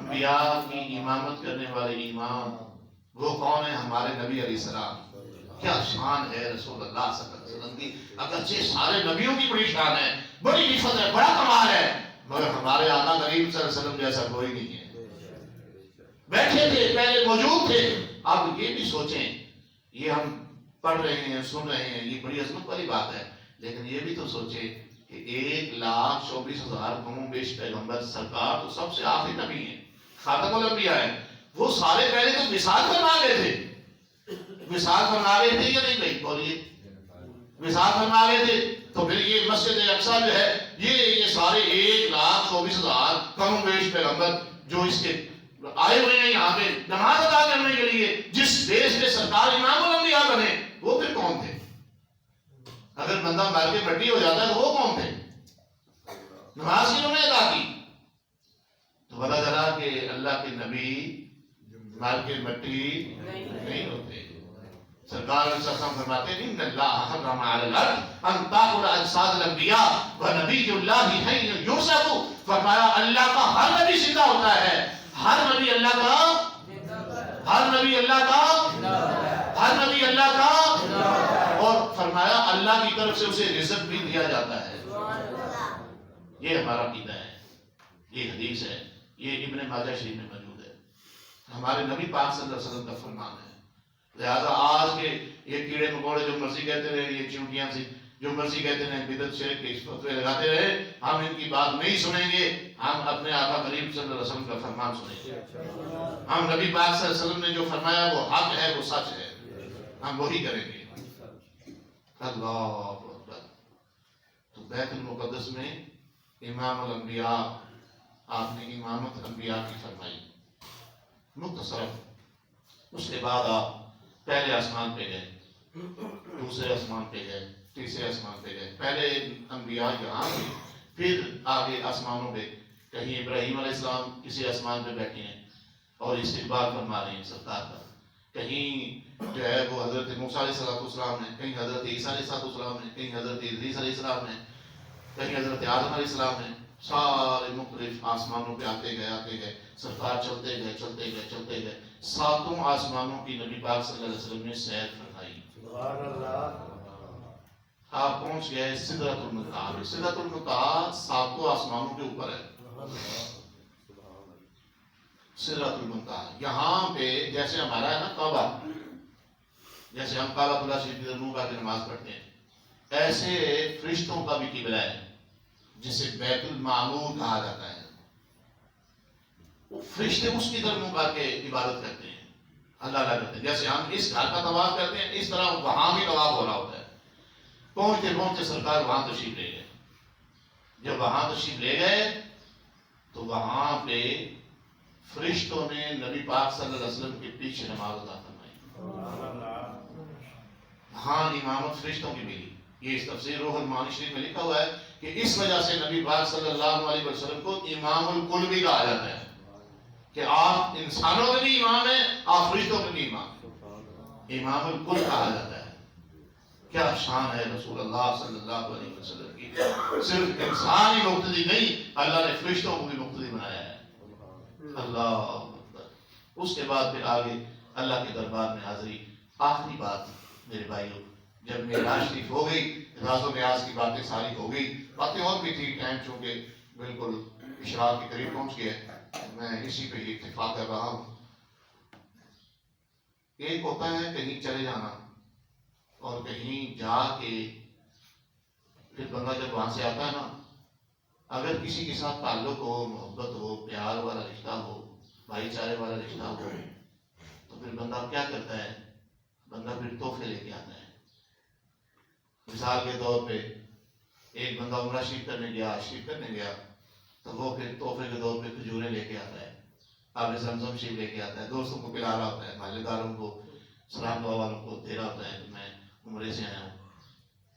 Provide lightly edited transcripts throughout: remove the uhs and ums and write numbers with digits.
انبیاء کی امامت کرنے والے امام وہ کون ہیں؟ ہمارے نبی علیہ السلام. کیا شان ہے رسول اللہ صلی اللہ علیہ وسلم کی. اگرچہ سارے نبیوں کی بڑی شان ہے، بڑی عزت ہے، بڑا کمال ہے، مگر ہمارے آقا کریم صلی اللہ علیہ وسلم جیسا کوئی نہیں ہے. بیٹھے تھے، پہلے موجود تھے. اب یہ بھی سوچیں، یہ ہم پڑھ رہے ہیں، سن رہے ہیں، یہ بڑی عظمت والی بات ہے، لیکن یہ بھی تو سوچیں کہ 1,24,000 کم بیش پیغمبر، سرکار تو سب سے آخری نبی ہیں، خاتم الانبیاء ہیں. وہ سارے پہلے تو مثال فرما گئے تھے. مثال فرما گئے تھے یا نہیں بھائی؟ بولیے. مثال فرما گئے تھے. تو پھر یہ مسجد اقصیٰ جو ہے، یہ سارے 1,24,000 کم بیش پیغمبر جو اس کے آئے ہوئے ہیں یہاں پہ نماز ادا کرنے کے لیے، جس دیش میں سرکار امام الانبیاء بنے، وہ پھر کون تھے؟ اگر بندہ مر کے مٹی ہو جاتا ہے تو وہ کون تھے؟ نماز کی انہوں نے ادا کی. تو پتا چلا کہ اللہ کے نبی مر کے مٹی نہیں ہوتے. سرکار علیہ السلام فرماتے ہیں ان اللہ حرم علی الارض ان تاکل اجساد الانبیاء ونبی اللہ حی یرزق. فرمایا اللہ کا ہر نبی زندہ ہوتا ہے، ہر نبی اللہ کا، ہر نبی اللہ کا، ہر نبی اللہ کا. اور فرمایا اللہ کی طرف سے اسے رزق بھی دیا جاتا ہے. یہ ہمارا عقیدہ ہے، یہ حدیث ہے، یہ ابن ماجہ شریف میں موجود ہے. ہمارے نبی پاک صلی اللہ علیہ وسلم کا فرمان ہے. لہذا آج کے یہ کیڑے مکوڑے جو مرضی کہتے رہے، یہ چونٹیاں سی جو مرضی کہتے رہے، بدعت شرک کے فتوے لگاتے رہے، ہم ان کی بات نہیں سنیں گے. ہم اپنے آقا کریم صلی اللہ علیہ وسلم کا فرمان سنیں گے. ہم نبی پاک صلی اللہ علیہ وسلم نے جو فرمایا وہ حق ہے، وہ سچ ہے، ہم وہی کریں گے. اللہ اکبر. تو بیت المقدس میں امام الانبیاء، آپ نے امامت انبیاء کی فرمائی مختصر. اس کے بعد آپ پہلے آسمان پہ گئے، دوسرے آسمان پہ گئے، تیسرے آسمان پہ گئے. پہلے انبیاء یہاں تھے، پھر آگے آسمانوں پہ کہیں ابراہیم علیہ السلام کسی آسمان پہ بیٹھے ہیں اور استقبال فرما رہے ہیں سرکار کا. کہیں جو ہے وہ حضرت موسیٰ علیہ السلام ہیں، کہیں حضرت عیسیٰ علیہ السلام ہیں، کہیں حضرت ادریس علیہ السلام ہیں، کہیں حضرت آدم علیہ السلام ہیں. سارے مختلف آسمانوں پہ آتے گئے سرکار چلتے گئے. ساتوں آسمانوں کی نبی پاک صلی اللہ علیہ وسلم نے سیر فرمائی. آپ پہنچ گئے سدرۃ المنتہا. سدرۃ المنتہا ساتوں آسمانوں کے اوپر ہے. سدرۃ المنتہا یہاں پہ جیسے ہمارا ہے نا کعبہ، جیسے ہم کعبۃ اللہ شریف کی منہ کر کے نماز پڑھتے ہیں، ایسے فرشتوں کا بھی قبلہ ہے جسے بیت المعمور کہا جاتا ہے. فرشتے اس کی طرف منہ کر کے عبادت کرتے ہیں، اللہ کرتے ہیں. جیسے ہم اس گھر کا طواف کرتے ہیں، اس طرح وہاں بھی طواف ہو رہا ہوتا ہے. پہنچتے سرکار وہاں تشریف لے گئے. جب وہاں تشریف لے گئے تو وہاں پہ فرشتوں نے نبی پاک صلی اللہ علیہ وسلم کے پیچھے نماز ادا فرمائی. ہاں امامت فرشتوں کی ملی. یہ اس تفسیر روح المعانی شریف میں لکھا ہوا ہے کہ اس وجہ سے نبی پاک صلی اللہ علیہ وسلم کو امام الکل بھی کہا جاتا ہے کہ آپ انسانوں کے بھی امام ہیں، آپ فرشتوں کے بھی امام ہیں. امام الکل کہا جاتا ہے. کیا شان ہے رسول اللہ صلی اللہ علیہ وسلم کی. صرف انسان ہی مقتدی نہیں، اللہ نے فرشتوں کو بھی مقتدی بنایا ہے. اللہ اکبر. اس کے بعد پھر آگے اللہ کے دربار میں حاضری. آخری بات میرے بھائیوں، جب معراج شریف ہو گئی، راز و نیاز کی باتیں ساری ہو گئی. باتیں اور بھی تھی، ٹائم چونکہ بالکل اشراق کے قریب پہنچ گیا، میں اسی پہ اتفاق کر رہا ہوں. ایک ہوتا ہے کہیں چلے جانا اور کہیں جا کے پھر بندہ جب وہاں سے آتا ہے نا، اگر کسی کے ساتھ تعلق ہو، محبت ہو، پیار والا رشتہ ہو، بھائی چارے والا رشتہ ہو، تو پھر بندہ کیا کرتا ہے؟ بندہ پھر تحفے لے کے آتا ہے. مثال کے طور پہ ایک بندہ عمرہ شریف کرنے گیا تو وہ پھر تحفے کے طور پہ کھجوریں لے کے آتا ہے، آب زمزم شریف لے کے آتا ہے، دوستوں کو پلا رہا ہوتا ہے، محلے داروں کو، سلام دعا والوں کو دے رہا ہوتا ہے کہ میں عمرے سے آیا ہوں.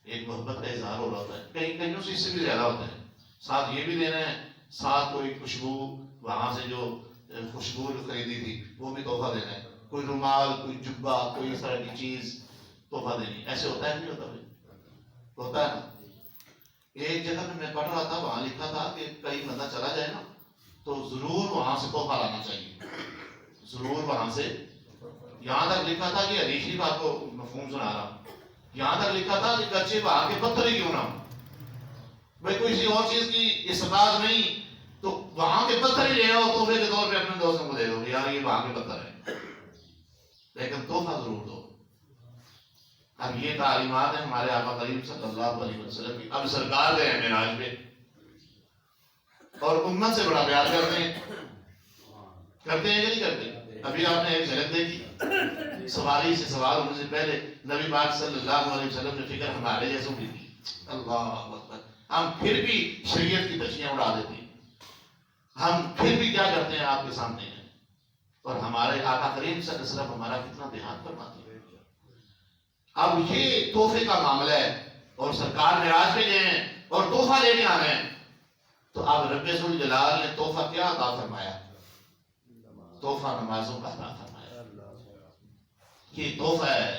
ایک محبت کا اظہار ہو رہا ہوتا ہے. کہیں سے اس سے بھی زیادہ ہوتا ہے. ساتھ یہ بھی دینا ہے، ساتھ کوئی خوشبو وہاں سے جو خوشبو جو خریدی تھی وہ بھی تحفہ دینا ہے. کوئی رومال، کوئی جبہ، کوئی اس طرح کی چیز تحفہ دینی. ایسے ہوتا ہے نہیں ہوتا؟ ہوتا ہے نا. ایک جگہ میں پڑھ رہا تھا، وہاں لکھا تھا کہ کہیں بندہ چلا جائے نا تو ضرور وہاں وہاں سے تحفہ لانا چاہیے، ضرور وہاں سے. یہاں تک لکھا تھا کہ حدیث شریف آپ کو مفہوم سنا رہا ہوں، یہاں تک لکھا تھا کہ گرچہ وہاں کے پتھر ہی کیوں نہ ہو، بھائی کوئی کسی اور چیز کی استطاعت نہیں تو وہاں کے پتھر ہی لے آؤ تحفے کے طور پہ اپنے دوستوں کو دے دو یار یہ وہاں کے پتھر ہے، لیکن تحفہ ضرور دو. اب یہ تعلیمات ہیں ہمارے آقا کریم صلی اللہ علیہ وسلم کی. اب سرکار گئے ہیں معراج پہ اور امت سے بڑا پیار کرتے ہیں کہ نہیں کرتے؟ ابھی آپ نے ایک جھلک دیکھی سواری سے سوار ہونے سے پہلے نبی پاک صلی اللہ علیہ وسلم نے فکر ہمارے جیسوں کی تھی. اللہ اکبر. ہم پھر بھی شریعت کی تشریح اڑا دیتے ہیں، ہم پھر بھی کیا کرتے ہیں آپ کے سامنے ہیں، اور ہمارے آقا کریم صلی اللہ علیہ وسلم ہمارا کتنا دھیان فرماتے ہیں. اب یہ تحفے کا معاملہ ہے اور سرکار معراج پہ گئے ہیں اور تحفہ لے کے آ رہے ہیں، تو اب رب ذوالجلال نے تحفہ کیا عطا فرمایا؟ تحفہ نمازوں کا عطا فرمایا. یہ تحفہ ہے،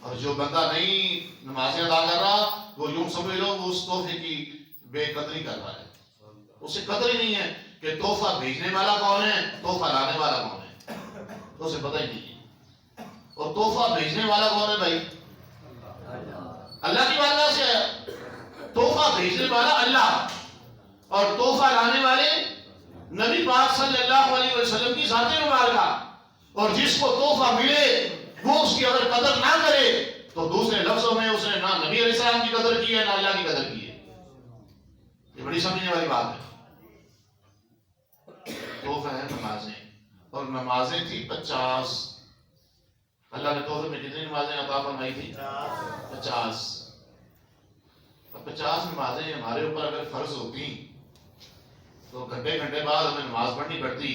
اور جو بندہ نہیں نمازیں ادا کر رہا وہ یوں سمجھ لو وہ اس تحفے کی بے قدری کر رہا ہے، اسے قدر ہی نہیں ہے کہ تحفہ بھیجنے والا کون ہے، تحفہ لانے والا کون ہے، اسے پتہ ہی نہیں ہے. اور تحفہ بھیجنے والا کون ہے بھائی؟ اللہ کی بارگاہ سے ہے. تحفہ بھیجنے والا اللہ اور تحفہ لانے والے نبی پاک صلی اللہ علیہ وسلم کی ذات مبارکہ. اور جس کو تحفہ ملے وہ اس کی اگر قدر نہ کرے تو دوسرے لفظوں میں اس نے نہ نبی علیہ السلام کی قدر کی ہے نہ اللہ کی قدر کی ہے. یہ بڑی سمجھنے والی بات ہے. تحفہ ہے نمازیں، اور نمازیں تھی 50. اللہ نے تحفے میں کتنی نمازیں عطا فرمائی تھی؟ 50. اب 50 نمازیں ہمارے اوپر اگر فرض ہوتی تو گھنٹے گھنٹے بعد ہمیں نماز پڑھنی پڑتی.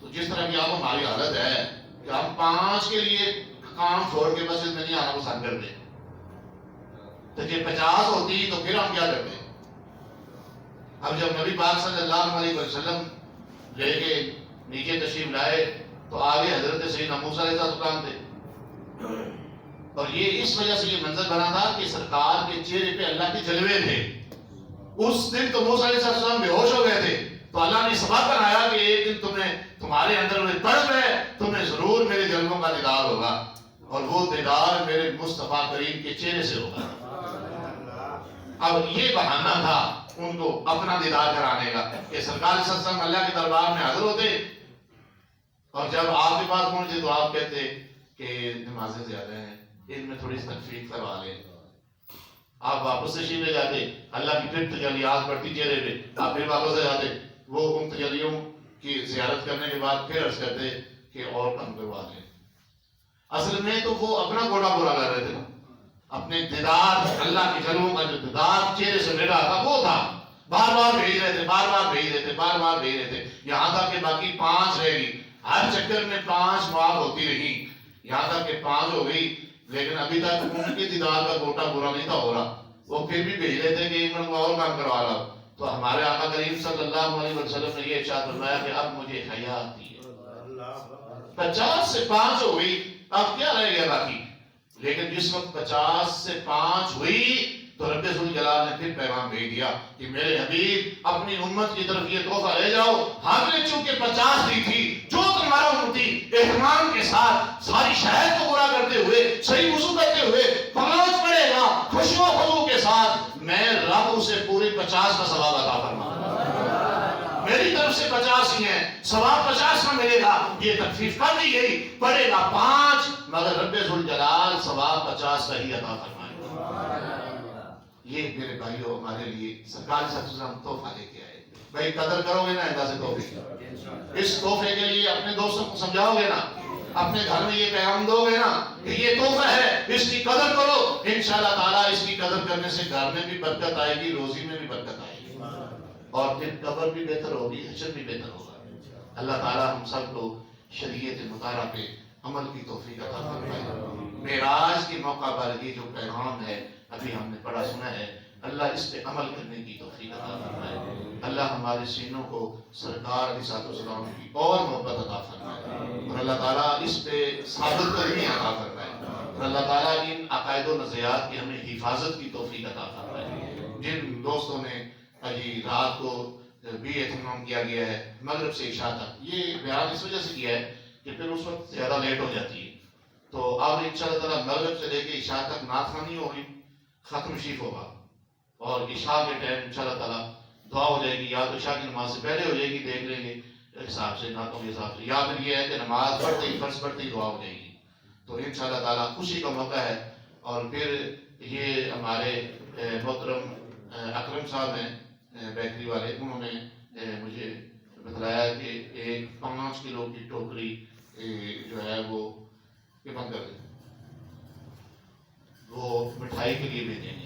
تو جس طرح کی اب ہماری حالت ہے کہ ہم 5 کے لیے کام چھوڑ کے مسجد میں نہیں آنا پسند کرتے، تو یہ 50 ہوتی تو پھر ہم کیا کرتے؟ اب جب نبی پاک صلی اللہ علیہ وسلم لے کے نیچے تشریف لائے تو آگے حضرت سیدنا موسیٰ علیہ السلام تھے، اور یہ اس وجہ سے یہ منظر بنا تھا کہ سرکار کے چہرے پہ اللہ کے جلوے تھے. اس دن تو موسیٰ علیہ السلام بے ہوش ہو گئے تھے، تو اللہ نے سبب بنایا کہ ایک دن تمہارے اندر میں طرز ہے، تمہیں ضرور میرے جلووں کا دیدار ہوگا، اور وہ دیدار میرے مصطفیٰ کریم کے چہرے سے ہوگا. اب یہ بہانہ تھا ان کو اپنا دیدار کرانے کا کہ سرکار صلی اللہ علیہ وسلم اللہ کے دربار میں حاضر ہوتے، اور جب آپ کے پاس پہنچے تو آپ کہتے کہ نمازیں زیادہ ہیں، ان میں تھوڑی سی تخفیف کروا لیں. آپ واپس تشریف لے جاتے، اللہ کی پھر تجلیات بڑھتی چہرے پہ، آپ پھر واپس آ جاتے. وہ ان تجلیوں کی زیارت کرنے کے بعد پھر عرض کرتے کہ اور کم کروا لیں. اصل میں تو وہ اپنا گوڑا برا کر رہے تھے نا، اپنے دیدار اللہ کے جلووں کا جو دیدار چہرے سے مل رہا تھا وہ تھا. بار بار بھیج رہے تھے، بار بار بھیج رہے تھے، بار بار بھیج رہے تھے، یہاں تک کہ باقی 5 رہ گئی. ہر چکر میں 5 معاف ہوتی رہی، یہاں تک کہ 5 ہو گئی، لیکن ابھی تک ان کے دیدار کا گوٹا برا نہیں تھا ہو رہا. وہ پھر بھی بھیج رہے تھے کہ ایک منٹ اور کام کروا لاؤ. تو ہمارے آقا کریم صلی اللہ علیہ وسلم نے یہ ارشاد فرمایا کہ اب مجھے حیا آتی ہے. 50 سے 5 ہو گئی، اب کیا رہ گیا باقی؟ لیکن جس وقت 50 سے 5 ہوئی تو رب ذوالجلال نے پھر پیغام بھیج دیا کہ میرے حبیب اپنی امت کی طرف یہ تحفہ لے جاؤ. ہم نے چونکہ 50 دی تھی، جو تمہارا امتی اہتمام کے ساتھ ساری شہر کو پورا کرتے ہوئے صحیح وضو کرتے ہوئے 5 پڑھے گا خوشی و خضوع کے ساتھ، میں رب اسے پورے 50 کا ثواب عطا فرماؤں. میری طرف سے 50 ہی ہیں، ثواب 50 کا ملے گا. یہ تخفیف کر دی گئی، پڑھے گا 5 مگر رب ذوالجلال ثواب 50 کا ہی عطا فرمائے. یہ میرے بھائیوں ہمارے لیے سرکار صلی اللہ علیہ وسلم تحفہ لے کے آئے. بھائی قدر کرو گے نا انداز تحفے، اس تحفے کے لیے اپنے دوستوں کو سمجھاؤ گے نا، اپنے گھر میں یہ پیغام دو گے نا کہ یہ تحفہ ہے، اس کی قدر کرو. انشاءاللہ تعالیٰ اس کی قدر کرنے سے گھر میں بھی برکت آئے گی، روزی میں بھی برکت آئے گی، اور پھر قبر بھی بہتر ہوگی، حشر بھی بہتر ہوگا. اللہ تعالیٰ ہم سب کو شریعت مطالعہ پہ عمل کی توفیق عطا فرمائے. معراج کے موقع پر یہ جو پیغام ہے ابھی ہم نے پڑھا سنا ہے، اللہ اس پہ عمل کرنے کی توفیق عطا فرمائے. اللہ ہمارے سینوں کو سرکار علیہ السلام کی اور محبت عطا فرمائے، اور اللہ تعالیٰ اس پہ ثابت قدمی عطا فرمائے، اور اللہ تعالیٰ ان عقائد و نظریات کی ہمیں حفاظت کی توفیق عطا فرمائے. جن دوستوں نے رات کو بھی اہتمام کیا گیا ہے مغرب سے عشاء تک. یہ بیان اس وجہ سے کیا ہے کہ پھر اس وقت زیادہ لیٹ ہو جاتی ہے. تو اب ان شاء اللہ تعالیٰ مغرب سے لے کے عشاء تک نعت خوانی ہوگی, ختم شریف ہوگا, اور عشاء کے ٹائم ان شاء اللہ تعالیٰ دعا ہو جائے گی. یا تو عشاء کی نماز سے پہلے ہو جائے گی, دیکھ لیں گے حساب سے, نعتوں کے حساب سے, یا پھر یہ ہے کہ نماز پڑھتے ہی فرض پڑھتے ہی دعا ہو جائے گی. تو ان شاء اللہ تعالیٰ خوشی کا موقع ہے. اور پھر یہ ہمارے محترم اکرم صاحب ہیں بیکری والے, انہوں نے مجھے بتلایا کہ ایک 5 کلو کی ٹوکری جو ہے وہ یہ بند کر دیں, وہ مٹھائی کے لیے بھیجیں گے.